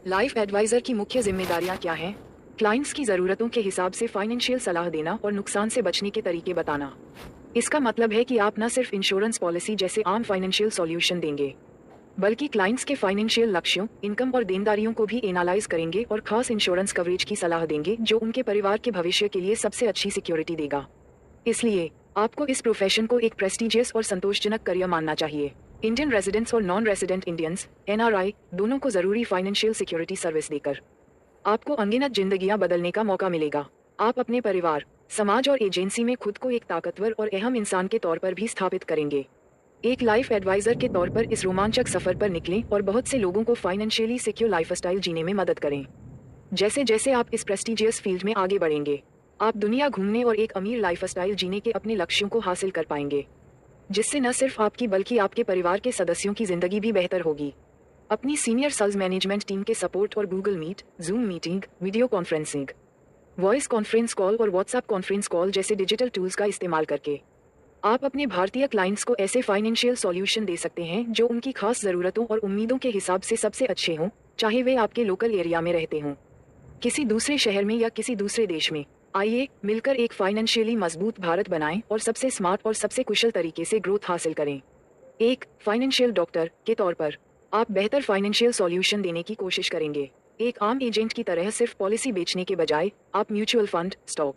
Life adviser की मुख्य जिम्मेदारियां क्या हैं? क्लाइंट्स की ज़रूरतों के हिसाब से फाइनेंशियल सलाह देना और नुकसान से बचने के तरीके बताना। इसका मतलब है कि आप न सिर्फ इंश्योरेंस पॉलिसी जैसे आम फाइनेंशियल सॉल्यूशन देंगे, बल्कि क्लाइंट्स के फाइनेंशियल लक्ष्यों, इनकम और देनदारियों को भी एनालाइज करेंगे और खास इंश्योरेंस कवरेज की सलाह देंगे जो उनके परिवार के भविष्य के लिए सबसे अच्छी सिक्योरिटी देगा। इसलिए आपको इस प्रोफेशन को एक प्रेस्टिजियस और संतोषजनक करियर मानना चाहिए। इंडियन रेजिडेंट्स और नॉन रेजिडेंट इंडियंस (एनआरआई) दोनों को जरूरी फाइनेंशियल सिक्योरिटी सर्विस देकर आपको अनगिनत जिंदगियां बदलने का मौका मिलेगा। आप अपने परिवार, समाज और एजेंसी में खुद को एक ताकतवर और अहम इंसान के तौर पर भी स्थापित करेंगे। एक लाइफ एडवाइजर के तौर पर इस रोमांचक सफर पर निकलें और बहुत से लोगों को फाइनेंशियली सिक्योर लाइफस्टाइल जीने में मदद करें। जैसे जैसे आप इस प्रेस्टिजियस फील्ड में आगे बढ़ेंगे, आप दुनिया घूमने और एक अमीर लाइफस्टाइल जीने के अपने लक्ष्यों को हासिल कर पाएंगे, जिससे न सिर्फ आपकी बल्कि आपके परिवार के सदस्यों की जिंदगी भी बेहतर होगी। अपनी सीनियर सेल्स मैनेजमेंट टीम के सपोर्ट और Google Meet, Zoom meeting, video conferencing, voice conference call और व्हाट्सएप कॉन्फ्रेंस कॉल जैसे डिजिटल टूल्स का इस्तेमाल करके आप अपने भारतीय क्लाइंट्स को ऐसे फाइनेंशियल सॉल्यूशन दे सकते हैं जो उनकी खास ज़रूरतों और उम्मीदों के हिसाब से सबसे अच्छे हों, चाहे वे आपके लोकल एरिया में रहते हों, किसी दूसरे शहर में या किसी दूसरे देश में। आइए मिलकर एक फाइनेंशियली मजबूत भारत बनाएं और सबसे स्मार्ट और सबसे कुशल तरीके से ग्रोथ हासिल करें। एक फाइनेंशियल डॉक्टर के तौर पर आप बेहतर फाइनेंशियल सॉल्यूशन देने की कोशिश करेंगे। एक आम एजेंट की तरह सिर्फ पॉलिसी बेचने के बजाय आप mutual fund, stock,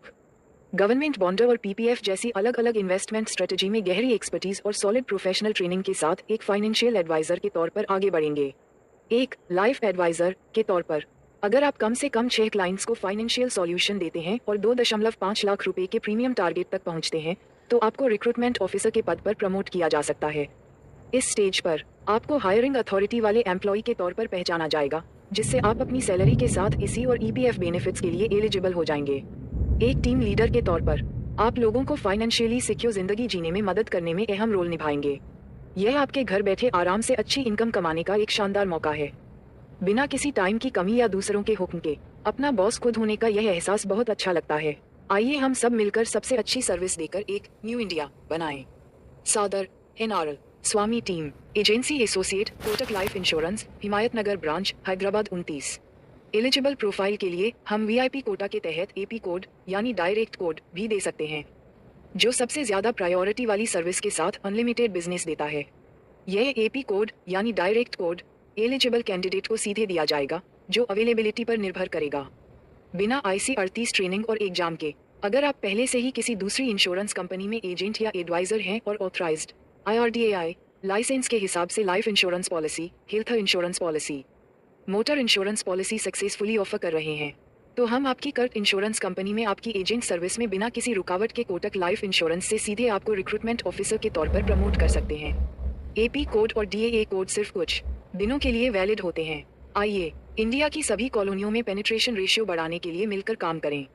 government bond और पीपीएफ जैसी अलग अलग इन्वेस्टमेंट स्ट्रेटजी में गहरी एक्सपर्टीज और सॉलिड प्रोफेशनल ट्रेनिंग के साथ एक फाइनेंशियल एडवाइजर के तौर पर आगे बढ़ेंगे। एक लाइफ एडवाइजर के तौर पर अगर आप कम से कम 6 क्लाइंट्स को फाइनेंशियल सॉल्यूशन देते हैं और 2.5 लाख रुपए के प्रीमियम टारगेट तक पहुंचते हैं, तो आपको रिक्रूटमेंट ऑफिसर के पद पर प्रमोट किया जा सकता है। इस स्टेज पर आपको हायरिंग अथॉरिटी वाले एम्प्लॉय के तौर पर पहचाना जाएगा, जिससे आप अपनी सैलरी के साथ इसी और ईपीएफ बेनिफिट्स के लिए एलिजिबल हो जाएंगे। एक टीम लीडर के तौर पर आप लोगों को फाइनेंशियली सिक्योर जिंदगी जीने में मदद करने में अहम रोल निभाएंगे। यह आपके घर बैठे आराम से अच्छी इनकम कमाने का एक शानदार मौका है, बिना किसी टाइम की कमी या दूसरों के हुक्म के। अपना बॉस खुद होने का यह एहसास बहुत अच्छा लगता है। आइए हम सब मिलकर सबसे अच्छी सर्विस देकर एक न्यू इंडिया बनाएं। सादर NRL Swami team, agency associate, Kotak life insurance, Himayatnagar branch, Hyderabad 29। Eligible profile के लिए हम वीआईपी कोटा के तहत एपी कोड यानी डायरेक्ट कोड भी दे सकते हैं, जो सबसे ज्यादा प्रायोरिटी वाली सर्विस के साथ अनलिमिटेड बिजनेस देता है। यह एपी कोड यानी डायरेक्ट कोड एलिजिबल कैंडिडेट को सीधे दिया जाएगा, जो अवेलेबिलिटी पर निर्भर करेगा, बिना IC38 ट्रेनिंग और एग्जाम के। अगर आप पहले से ही किसी दूसरी इंश्योरेंस कंपनी में एजेंट या एडवाइजर हैं और ऑथराइज्ड IRDAI लाइसेंस के हिसाब से life insurance policy, health insurance policy, motor insurance policy successfully offer कर रहे हैं, तो हम आपकी कर्ट इंश्योरेंस कंपनी में आपकी एजेंट सर्विस में बिना किसी रुकावट के कोटक लाइफ इंश्योरेंस से सीधे आपको रिक्रूटमेंट ऑफिसर के तौर पर प्रमोट कर सकते हैं। एपी कोड और DAA कोड सिर्फ कुछ दिनों के लिए वैलिड होते हैं। आइए इंडिया की सभी कॉलोनियों में पेनिट्रेशन रेशियो बढ़ाने के लिए मिलकर काम करें।